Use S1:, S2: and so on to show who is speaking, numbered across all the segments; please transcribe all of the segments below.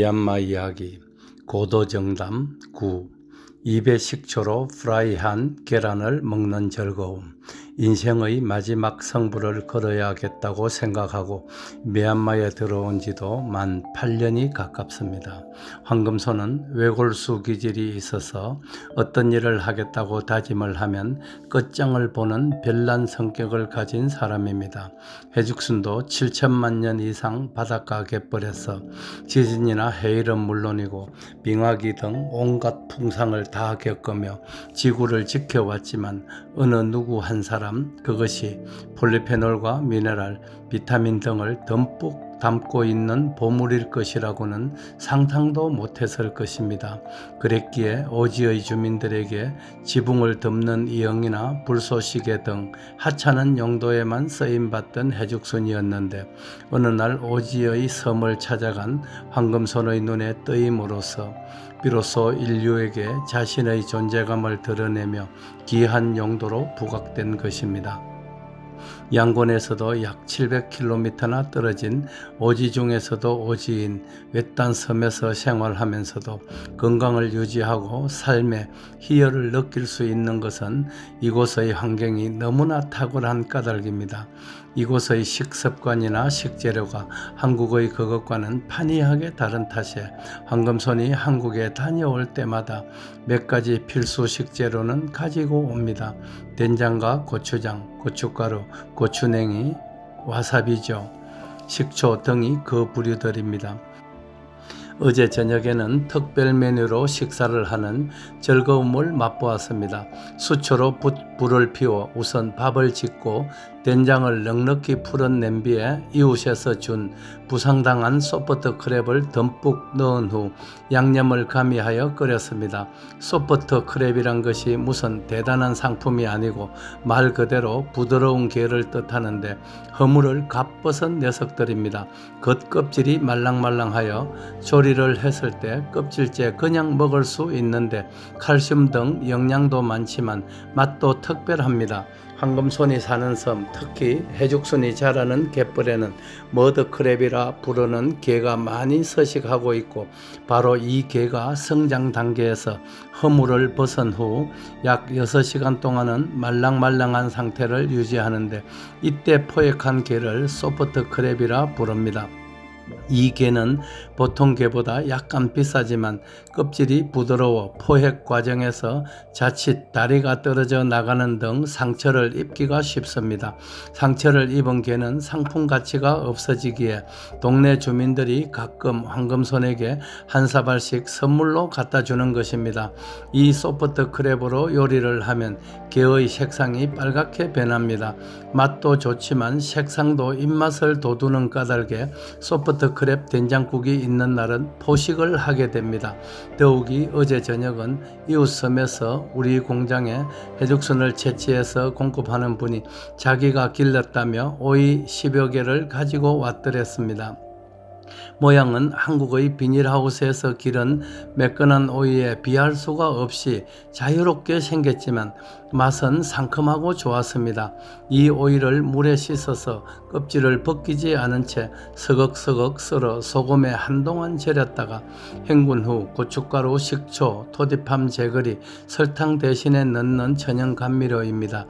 S1: 미얀마 이야기 고도정담 9. 입에 식초로 프라이한 계란을 먹는 즐거움. 인생의 마지막 성부를 걸어야겠다고 생각하고 미얀마에 들어온 지도 만 8년이 가깝습니다. 황금소는 외골수 기질이 있어서 어떤 일을 하겠다고 다짐을 하면 끝장을 보는 별난 성격을 가진 사람입니다. 해죽순도 7천만 년 이상 바닷가 갯벌에서 지진이나 해일은 물론이고 빙하기 등 온갖 풍상을 다 겪으며 지구를 지켜왔지만 어느 누구 한 사람 그것이 폴리페놀과 미네랄, 비타민 등을 듬뿍 담고 있는 보물일 것이라고는 상상도 못했을 것입니다. 그랬기에 오지의 주민들에게 지붕을 덮는 이형이나 불쏘시개 등 하찮은 용도에만 쓰임받던 해죽순이었는데 어느 날 오지의 섬을 찾아간 황금손의 눈에 뜨임으로써 비로소 인류에게 자신의 존재감을 드러내며 귀한 용도로 부각된 것입니다. 양곤에서도 약 700km나 떨어진 오지 중에서도 오지인 외딴 섬에서 생활하면서도 건강을 유지하고 삶의 희열을 느낄 수 있는 것은 이곳의 환경이 너무나 탁월한 까닭입니다. 이곳의 식습관이나 식재료가 한국의 그것과는 판이하게 다른 탓에 황금손이 한국에 다녀올 때마다 몇 가지 필수 식재료는 가지고 옵니다. 된장과 고추장, 고춧가루, 고추냉이, 와사비죠. 식초 등이 그 부류들입니다. 어제 저녁에는 특별 메뉴로 식사를 하는 즐거움을 맛보았습니다. 수초로 불을 피워 우선 밥을 짓고 된장을 넉넉히 풀은 냄비에 이웃에서 준 부상당한 소프트 크랩을 듬뿍 넣은 후 양념을 가미하여 끓였습니다. 소프트 크랩이란 것이 무슨 대단한 상품이 아니고 말 그대로 부드러운 게를 뜻하는데 허물을 갓벗은 녀석들입니다. 겉껍질이 말랑말랑하여 조리를 했을 때 껍질째 그냥 먹을 수 있는데 칼슘 등 영양도 많지만 맛도 특별합니다. 황금손이 사는 섬, 특히 해죽순이 자라는 갯벌에는 머드크랩이라 부르는 게가 많이 서식하고 있고 바로 이 게가 성장 단계에서 허물을 벗은 후 약 6시간 동안은 말랑말랑한 상태를 유지하는데 이때 포획한 게를 소프트 크랩이라 부릅니다. 이 게는 보통 게보다 약간 비싸지만 껍질이 부드러워 포획 과정에서 자칫 다리가 떨어져 나가는 등 상처를 입기가 쉽습니다. 상처를 입은 게는 상품 가치가 없어지기에 동네 주민들이 가끔 황금손에게 한 사발씩 선물로 갖다 주는 것입니다. 이 소프트 크랩으로 요리를 하면 게의 색상이 빨갛게 변합니다. 맛도 좋지만 색상도 입맛을 돋우는 까닭에 소프트 크랩 된장국이 있는 날은 포식을 하게 됩니다. 더욱이 어제 저녁은 이웃섬에서 우리 공장에 해죽순을 채취해서 공급하는 분이 자기가 길렀다며 오이 10여 개를 가지고 왔더랬습니다. 모양은 한국의 비닐하우스에서 기른 매끈한 오이에 비할 수가 없이 자유롭게 생겼지만 맛은 상큼하고 좋았습니다. 이 오이를 물에 씻어서 껍질을 벗기지 않은 채 서걱서걱 썰어 소금에 한동안 절였다가 헹군 후 고춧가루, 식초, 토디팜 제거리, 설탕 대신에 넣는 천연 감미료입니다.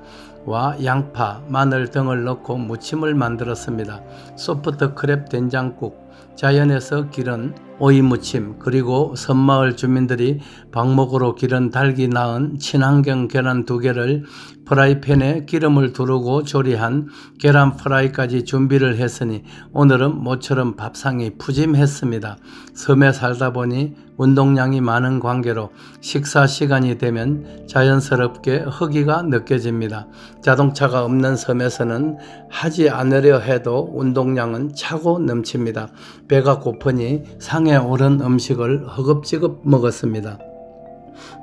S1: 와 양파, 마늘 등을 넣고 무침을 만들었습니다. 소프트 크랩 된장국, 자연에서 기른 오이무침, 그리고 섬마을 주민들이 방목으로 기른 닭이 낳은 친환경 계란 2개를 프라이팬에 기름을 두르고 조리한 계란 프라이까지 준비를 했으니 오늘은 모처럼 밥상이 푸짐했습니다. 섬에 살다 보니 운동량이 많은 관계로 식사 시간이 되면 자연스럽게 허기가 느껴집니다. 자동차가 없는 섬에서는 하지 않으려 해도 운동량은 차고 넘칩니다. 배가 고프니 상에 오른 음식을 허겁지겁 먹었습니다.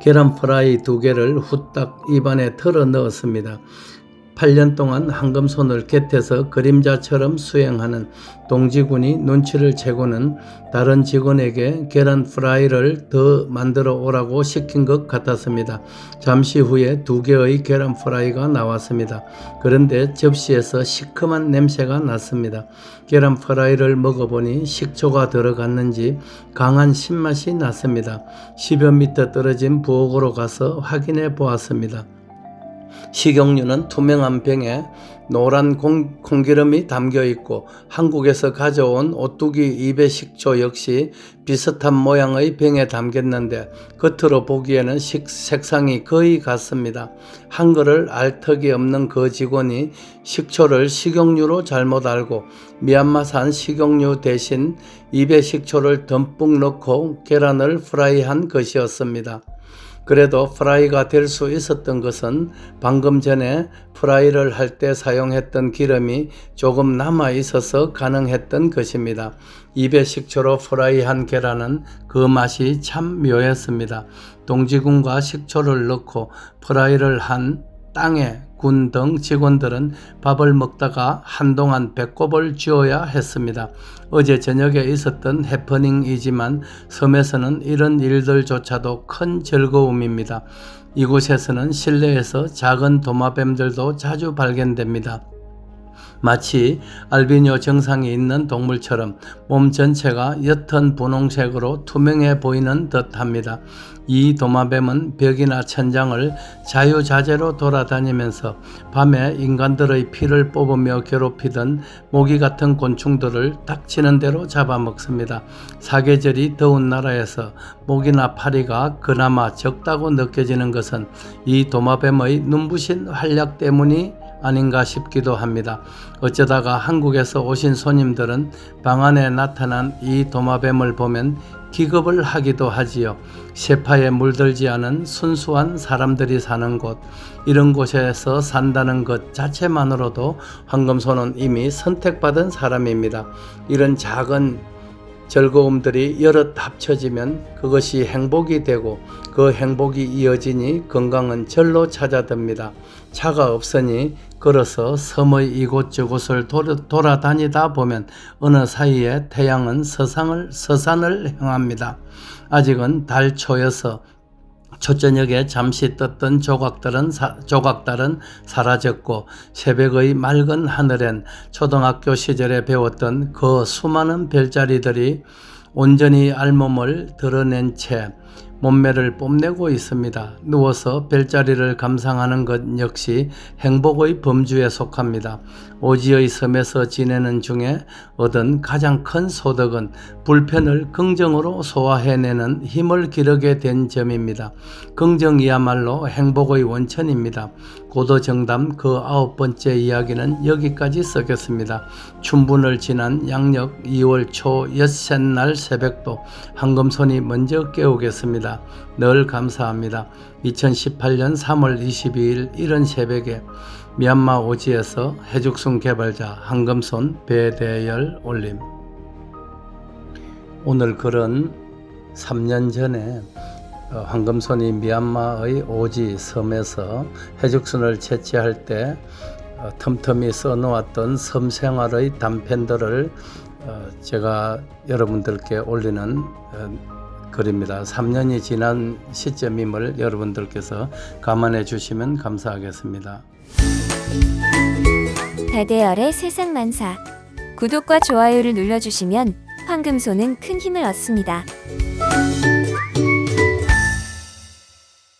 S1: 계란 프라이 2개를 후딱 입안에 털어 넣었습니다. 8년 동안 황금손을 곁에서 그림자처럼 수행하는 동지군이 눈치를 채고는 다른 직원에게 계란 프라이를 더 만들어 오라고 시킨 것 같았습니다. 잠시 후에 2개의 계란 프라이가 나왔습니다. 그런데 접시에서 시큼한 냄새가 났습니다. 계란 프라이를 먹어보니 식초가 들어갔는지 강한 신맛이 났습니다. 10여 미터 떨어진 부엌으로 가서 확인해 보았습니다. 식용유는 투명한 병에 노란 콩기름이 담겨 있고 한국에서 가져온 오뚜기 입의 식초 역시 비슷한 모양의 병에 담겼는데 겉으로 보기에는 색상이 거의 같습니다. 한글을 알 턱이 없는 그 직원이 식초를 식용유로 잘못 알고 미얀마산 식용유 대신 입의 식초를 듬뿍 넣고 계란을 프라이한 것이었습니다. 그래도 프라이가 될 수 있었던 것은 방금 전에 프라이를 할 때 사용했던 기름이 조금 남아 있어서 가능했던 것입니다. 입에 식초로 프라이한 계란은 그 맛이 참 묘했습니다. 동지군과 식초를 넣고 프라이를 한 땅의 군 등 직원들은 밥을 먹다가 한동안 배꼽을 쥐어야 했습니다. 어제 저녁에 있었던 해퍼닝이지만 섬에서는 이런 일들조차도 큰 즐거움입니다. 이곳에서는 실내에서 작은 도마뱀들도 자주 발견됩니다. 마치 알비뇨 증상이 있는 동물처럼 몸 전체가 옅은 분홍색으로 투명해 보이는 듯합니다. 이 도마뱀은 벽이나 천장을 자유자재로 돌아다니면서 밤에 인간들의 피를 뽑으며 괴롭히던 모기 같은 곤충들을 닥치는 대로 잡아먹습니다. 사계절이 더운 나라에서 모기나 파리가 그나마 적다고 느껴지는 것은 이 도마뱀의 눈부신 활약 때문이 아닌가 싶기도 합니다. 어쩌다가 한국에서 오신 손님들은 방 안에 나타난 이 도마뱀을 보면 기겁을 하기도 하지요. 세파에 물들지 않은 순수한 사람들이 사는 곳, 이런 곳에서 산다는 것 자체만으로도 황금손은 이미 선택받은 사람입니다. 이런 작은 즐거움들이 여럿 합쳐지면 그것이 행복이 되고 그 행복이 이어지니 건강은 절로 찾아듭니다. 차가 없으니 걸어서 섬의 이곳저곳을 돌아다니다 보면 어느 사이에 태양은 서산을 향합니다. 아직은 달 초여서 초저녁에 잠시 떴던 조각달은 사라졌고 새벽의 맑은 하늘엔 초등학교 시절에 배웠던 그 수많은 별자리들이 온전히 알몸을 드러낸 채 몸매를 뽐내고 있습니다. 누워서 별자리를 감상하는 것 역시 행복의 범주에 속합니다. 오지의 섬에서 지내는 중에 얻은 가장 큰 소득은 불편을 긍정으로 소화해내는 힘을 기르게 된 점입니다. 긍정이야말로 행복의 원천입니다. 고도정담 그 9번째 이야기는 여기까지 쓰겠습니다. 춘분을 지난 양력 2월 초 엿새날 새벽도 황금손이 먼저 깨우겠습니다. 늘 감사합니다. 2018년 3월 22일 이른 새벽에 미얀마 오지에서 해죽순 개발자 황금손 배대열 올림. 오늘 글은 3년 전에 황금손이 미얀마의 오지 섬에서 해죽순을 채취할 때 틈틈이 써놓았던 섬생활의 단편들을 제가 여러분들께 올리는 글입니다. 3년이 지난 시점임을 여러분들께서 감안해 주시면 감사하겠습니다.
S2: 배대열의 세상만사. 구독과 좋아요를 눌러주시면 황금손은 큰 힘을 얻습니다.